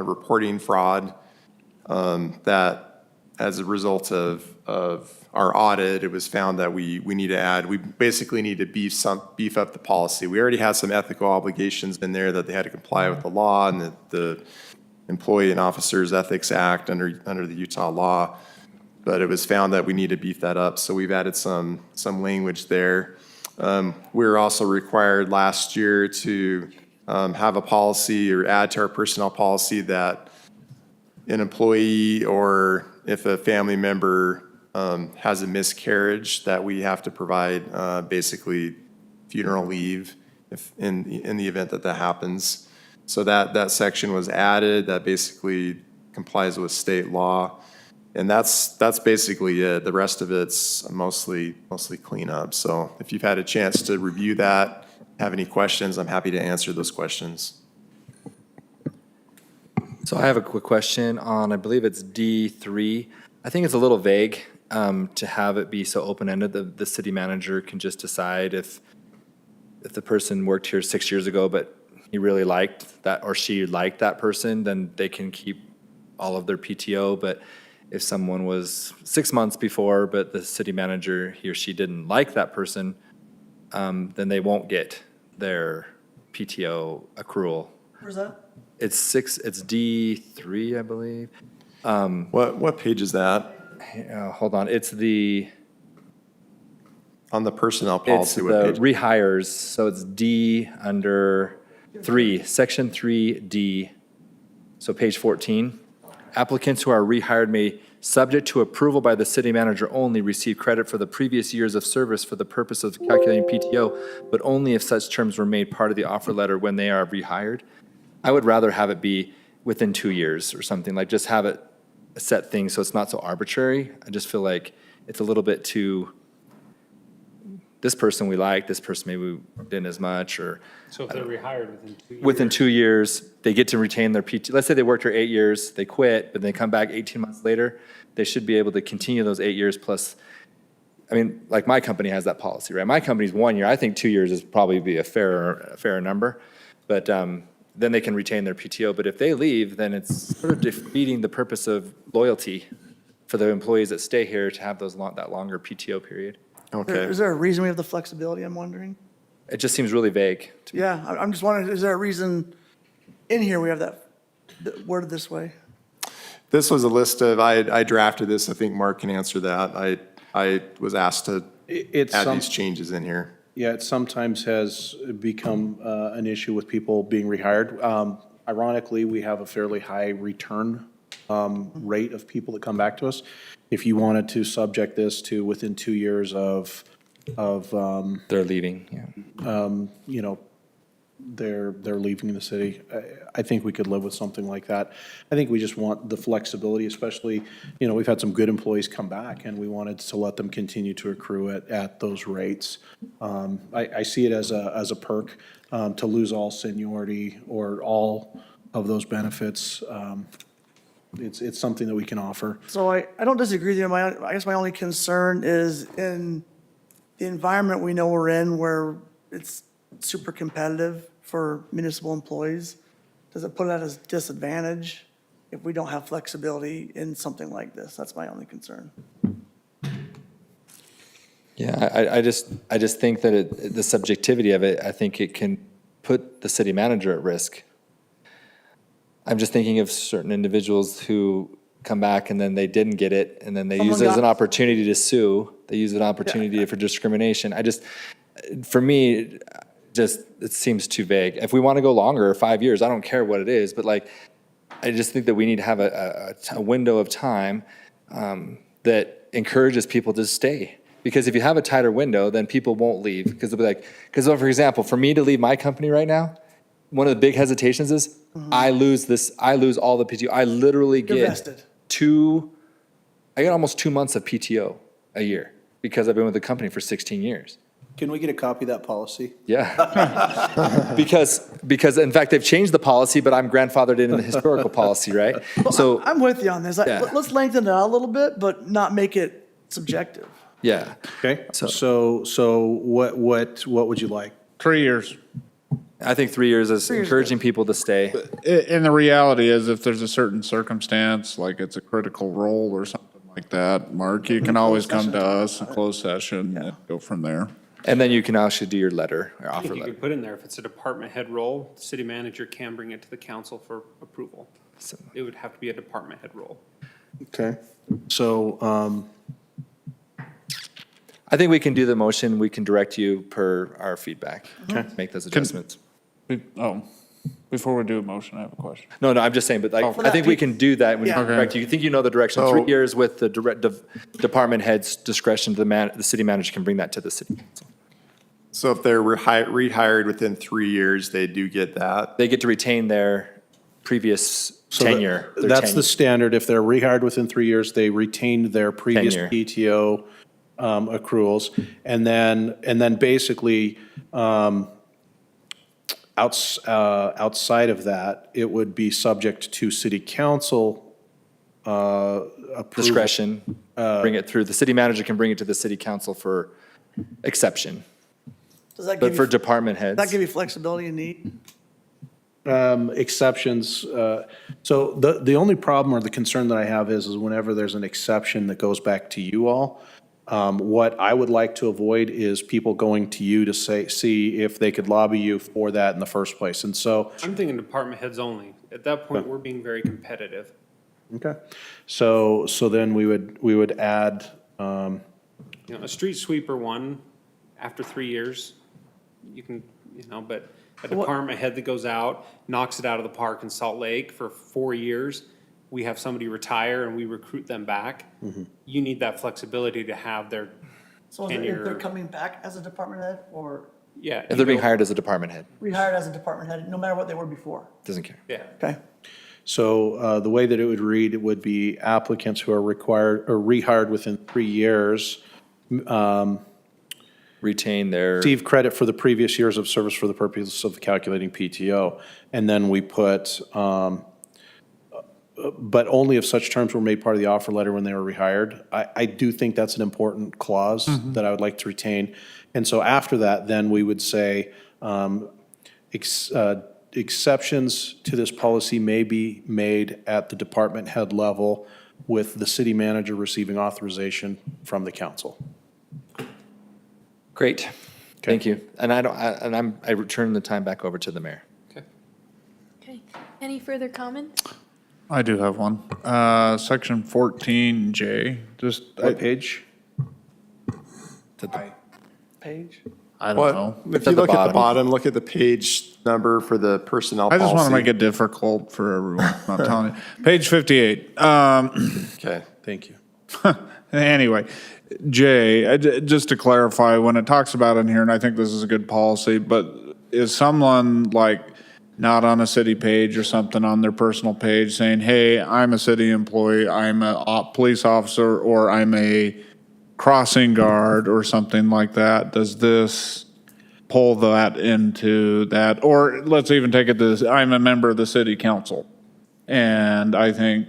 reporting fraud, that as a result of our audit, it was found that we need to add, we basically need to beef up the policy. We already had some ethical obligations in there that they had to comply with the law and the Employee and Officers Ethics Act under the Utah law. But it was found that we need to beef that up, so we've added some language there. We were also required last year to have a policy or add to our personnel policy that an employee or if a family member has a miscarriage, that we have to provide basically funeral leave if in the event that happens. So that section was added. That basically complies with state law. And that's basically it. The rest of it's mostly cleanup. So if you've had a chance to review that, have any questions, I'm happy to answer those questions. So I have a quick question on, I believe it's D3. I think it's a little vague to have it be so open-ended that the city manager can just decide if the person worked here 6 years ago, but he really liked that or she liked that person, then they can keep all of their PTO. But if someone was 6 months before, but the city manager, he or she didn't like that person, then they won't get their PTO accrual. Where's that? It's D3, I believe. What page is that? Hold on, it's On the personnel it's policy, what the page? rehires, so it's D under 3, section 3D. So page 14. Applicants who are rehired may, subject to approval by the city manager only, receive credit for the previous years of service for the purpose of calculating PTO, but only if such terms were made part of the offer letter when they are rehired. I would rather have it be within 2 years or something, like just have it a set thing so it's not so arbitrary. I just feel like it's a little bit too, this person we like, this person maybe we didn't as much, or. So if they're rehired within 2 years? Within 2 years, they get to retain their PT. Let's say they worked here 8 years, they quit, but they come back 18 months later, they should be able to continue those 8 years plus. I mean, like my company has that policy, right? My company's 1 year. I think 2 years is probably be a fairer number, but then they can retain their PTO. But if they leave, then it's sort of defeating the purpose of loyalty for the employees that stay here to have that longer PTO period. Okay. Is there a reason we have the flexibility, I'm wondering? It just seems really vague to me. Yeah, I'm just wondering, is there a reason in here we have that worded this way? This was a list of, I drafted this, I think Mark can answer that. I was asked to add these changes in here. Yeah, it sometimes has become an issue with people being rehired. Ironically, we have a fairly high return rate of people that come back to us. If you wanted to subject this to within 2 years of They're leaving, yeah. you know, they're leaving the city, I think we could live with something like that. I think we just want the flexibility, especially, you know, we've had some good employees come back and we wanted to let them continue to accrue at those rates. I see it as a perk to lose all seniority or all of those benefits. It's something that we can offer. So I don't disagree with you. I guess my only concern is in the environment we know we're in where it's super competitive for municipal employees. Does it put it at a disadvantage if we don't have flexibility in something like this? That's my only concern. Yeah, I just think that the subjectivity of it, I think it can put the city manager at risk. I'm just thinking of certain individuals who come back and then they didn't get it, and then they use it as an opportunity to sue. They use an opportunity for discrimination. For me, it seems too vague. If we want to go longer, 5 years, I don't care what it is, but like, I just think that we need to have a window of time that encourages people to stay. Because if you have a tighter window, then people won't leave. Because they'll be like, for example, for me to leave my company right now, one of the big hesitations is I lose all the PTO. I literally get vested. I get almost 2 months of PTO a year because I've been with the company for 16 years. Can we get a copy of that policy? Yeah. because in fact, they've changed the policy, but I'm grandfathered in the historical policy, right? So I'm with you on this. Yeah. Let's lengthen it out a little bit, but not make it subjective. yeah. Okay, So- so what would you like? 3 years. I think 3 years is 3 years is encouraging people to stay. And the reality is, if there's a certain circumstance, like it's a critical role or something like that, Mark, you can always come to us, a closed session, and go from there. And then you can actually do your letter or I offer think you letter. could put in there, if it's a department head role, the city manager can bring it to the council for approval. It would have to be a department head role. Okay. So, I think we can do the motion. We can direct you per our feedback. Okay. Make those adjustments. Before we do a motion, I have a question. No, I'm just saying, but like, I think we can do that when you Yeah. direct you. You think you know the direction. So- 3 years with the department head's discretion, the city manager can bring that to the city council. So if they're rehired within 3 years, they do get that. They get to retain their previous so that- tenure. their that's the tenure. standard. If they're rehired within 3 years, they retained their previous Tenure. PTO accruals. And then basically, outside of that, it would be subject to city council approval. Discretion, bring it through. The city manager can bring it to the city council for exception. Does that But give for you, department heads. that give you flexibility you need? Exceptions, so the only problem or the concern that I have is whenever there's an exception that goes back to you all, what I would like to avoid is people going to you to see if they could lobby you for that in the first place. And so, I'm thinking department heads only. At that point, we're being very competitive. okay, so then we would add, You know, a street sweeper one, after 3 years, you can, but a department head that goes out, knocks it out of the park in Salt Lake for 4 years, we have somebody retire and we recruit them back. You need that flexibility to have their So is it- if they're tenure. coming back as a department head or Yeah. If they're being hired as a department head, rehired as a department head, no matter what they were before? doesn't care. Yeah. Okay. so the way that it would read, it would be applicants who are required or rehired within 3 years Retain their, receive credit for the previous years of service for the purpose of calculating PTO. And then we put, but only if such terms were made part of the offer letter when they were rehired. I do think that's an important clause that I would like to retain. And so after that, then we would say, exceptions to this policy may be made at the department head level with the city manager receiving authorization from the council. great. Thank you. And I return the time back over to the mayor. Okay, any further comments? I do have one. Section 14J, just, What page? Page? I don't know. If It's you at the look at the bottom. bottom, look at the page number for the personnel I just want to policy. make it difficult for everyone, I'm not telling you. Page 58. Okay. Thank you. Anyway, Jay, just to clarify, when it talks about in here, and I think this is a good policy, but is someone like not on a city page or something on their personal page saying, hey, I'm a city employee, I'm a police officer, or I'm a crossing guard or something like that? Does this pull that into that? Or let's even take it to, I'm a member of the city council, and I think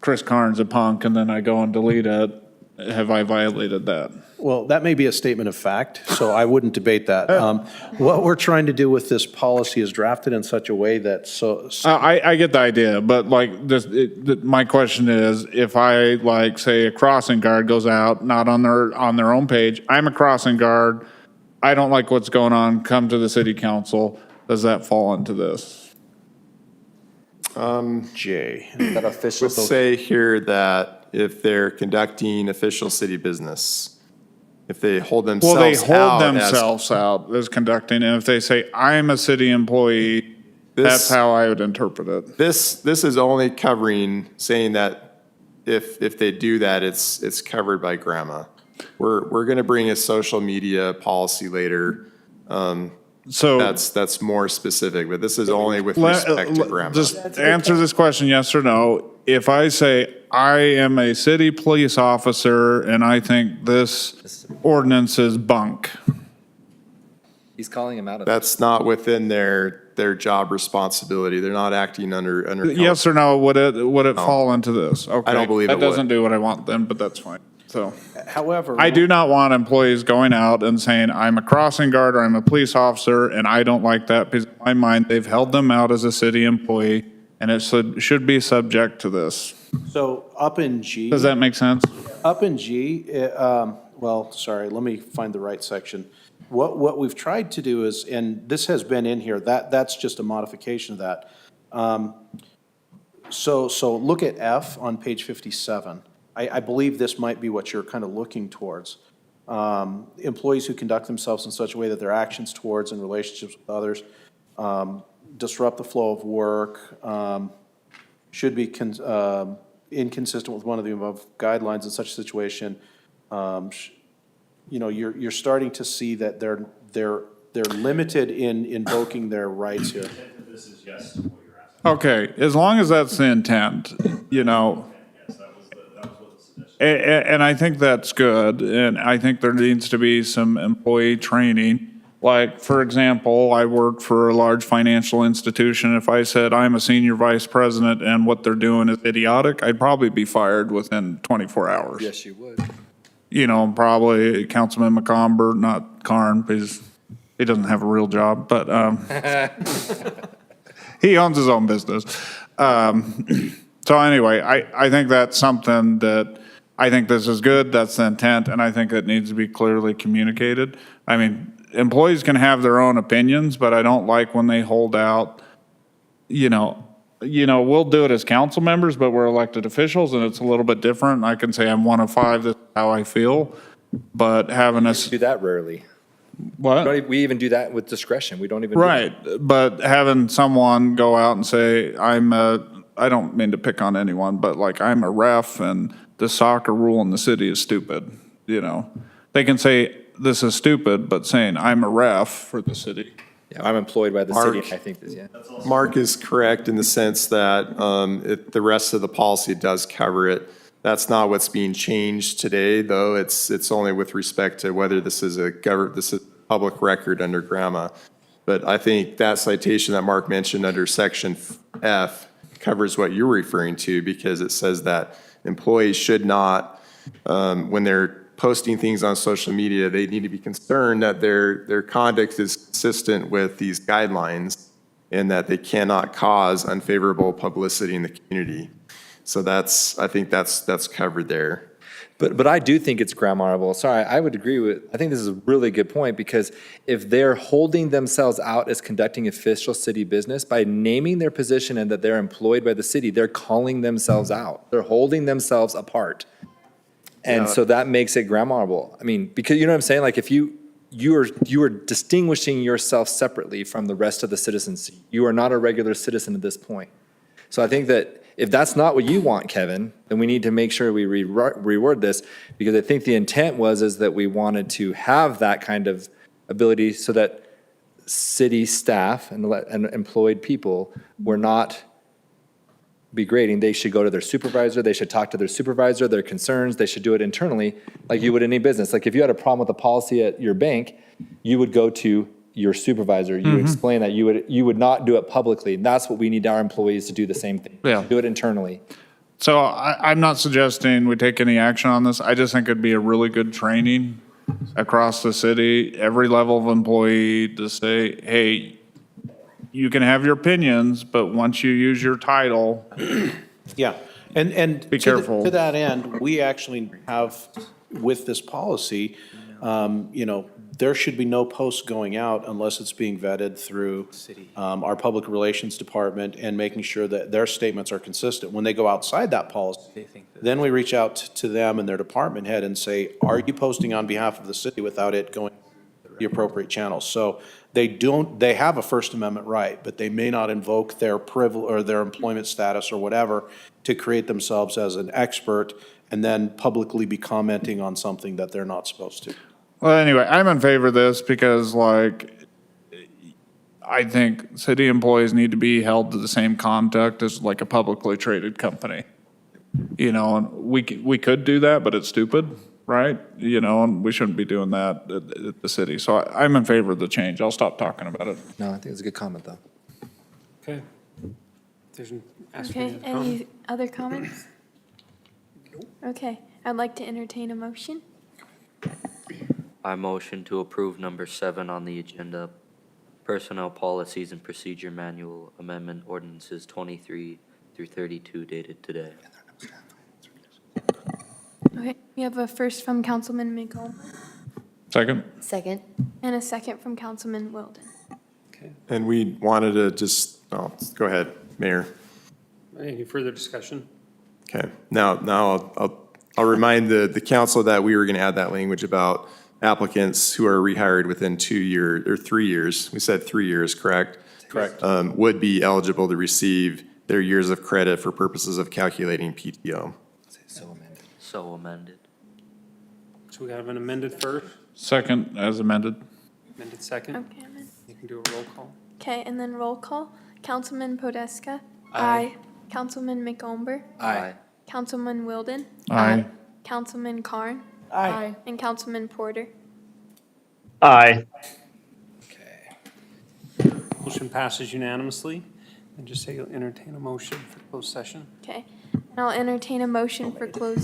Chris Karn's a punk, and then I go and delete it. Have I violated that? Well, that may be a statement of fact, so I wouldn't debate that. What we're trying to do with this policy is drafted in such a way that I get the idea, but like this, my question is, if I like say a crossing guard goes out, not on their own page, I'm a crossing guard, I don't like what's going on, come to the city council, does that fall into this? Jay. Is that official? Let's say here that if they're conducting official city business, if they hold Well, themselves they hold out as themselves out as conducting, and if they say, I'm a city employee, that's This- how I would interpret it. This is only covering, saying that if they do that, it's covered by grandma. We're gonna bring a social media policy later. So. That's more specific, but this is only with respect to grandma. Just answer this question, yes or no. If I say, I am a city police officer and I think this ordinance is bunk, He's calling him out of it. That's not within their job responsibility. They're not acting under. yes or no, would it fall into this? Okay. I don't believe it That would. doesn't do what I want then, but that's fine. So However. I do not want employees going out and saying, I'm a crossing guard or I'm a police officer, and I don't like that because in my mind, they've held them out as a city employee, and it should be subject to this. So up in G. Does that make sense? Up in G, well, sorry, let me find the right section. What we've tried to do is, and this has been in here, that's just a modification of that. So look at F on page 57. I believe this might be what you're kind of looking towards. Employees who conduct themselves in such a way that their actions towards and relationships with others disrupt the flow of work, should be inconsistent with one of the above guidelines in such a situation. You know, you're starting to see that they're limited in invoking their rights here. Okay, as long as that's the intent, you know. And I think that's good, and I think there needs to be some employee training. Like, for example, I work for a large financial institution. If I said I'm a senior vice president and what they're doing is idiotic, I'd probably be fired within 24 hours. Yes, you would. You know, probably Councilman McComber, not Karn, because he doesn't have a real job, but he owns his own business. So anyway, I think that's something that, I think this is good, that's the intent, and I think it needs to be clearly communicated. I mean, employees can have their own opinions, but I don't like when they hold out, you know, we'll do it as council members, but we're elected officials, and it's a little bit different. I can say I'm one of five, this is how I feel, but having us, Do that rarely. what? We even do that with discretion. We don't even. do Right, but having someone go out and say, I don't mean to pick on anyone, but like, I'm a ref and the soccer rule in the city is stupid, you know? They can say, this is stupid, but saying, I'm a ref for the city. Yeah, I'm employed by the city. Mark. I think this, yeah. Mark is correct in the sense that the rest of the policy does cover it. That's not what's being changed today, though. It's only with respect to whether this is this is public record under GRAMA. But I think that citation that Mark mentioned under section F covers what you're referring to, because it says that employees should not, when they're posting things on social media, they need to be concerned that their conduct is consistent with these guidelines and that they cannot cause unfavorable publicity in the community. So I think that's covered there. But I do think it's grammatical. Sorry, I would agree with, I think this is a really good point, because if they're holding themselves out as conducting official city business by naming their position and that they're employed by the city, they're calling themselves out. They're holding themselves apart. And so that makes it grammatical. I mean, because you know what I'm saying? Like if you are distinguishing yourself separately from the rest of the citizens. You are not a regular citizen at this point. So I think that if that's not what you want, Kevin, then we need to make sure we reword this, because I think the intent is that we wanted to have that kind of ability so that city staff and employed people were not degrading. They should go to their supervisor. They should talk to their supervisor, their concerns. They should do it internally like you would any business. Like if you had a problem with a policy at your bank, you would go to your supervisor. You would explain that you would not do it publicly. And that's what we need our employees to do, the same thing. Yeah. Do it internally. So I'm not suggesting we take any action on this. I just think it'd be a really good training across the city, every level of employee, to say, hey, you can have your opinions, but once you use your title, Yeah, and Be careful. To that end, we actually have, with this policy, you know, there should be no posts going out unless it's being vetted through our public relations department and making sure that their statements are consistent. When they go outside that policy, then we reach out to them and their department head and say, are you posting on behalf of the city without it going the appropriate channels? So they have a First Amendment right, but they may not invoke their privilege or their employment status or whatever to create themselves as an expert and then publicly be commenting on something that they're not supposed to. well, anyway, I'm in favor of this because like, I think city employees need to be held to the same conduct as like a publicly traded company. You know, and we could do that, but it's stupid, right? You know, and we shouldn't be doing that at the city. So I'm in favor of the change. I'll stop talking about it. No, I think it's a good comment, though. Okay. There's ask for Okay, any other comment. any other comments? Okay, I'd like to entertain a motion. I motion to approve number 7 on the agenda, Personnel Policies and Procedure Manual Amendment Ordinances 23 through 32 dated today. Okay, we have a first from Councilman McComb Second? Second. and a second from Councilman Wilden. Okay. And we wanted to just, go ahead, Mayor. Any further discussion? Okay, now I'll remind the council that we were going to add that language about applicants who are rehired within 2 years, or 3 years. We said 3 years, correct? Correct. Would be eligible to receive their years of credit for purposes of calculating PTO. So amended. So we have an amended first, Second as amended. amended second. Okay, and then- You can do a roll call. okay, and then roll call. Councilman Podeska? Aye. Councilman McComber? Aye. Councilman Wilden? Aye. Councilman Carn? Aye. And Councilman Porter? Aye. Motion passes unanimously. And just say you'll entertain a motion for closed session. Okay, and I'll entertain a motion for closed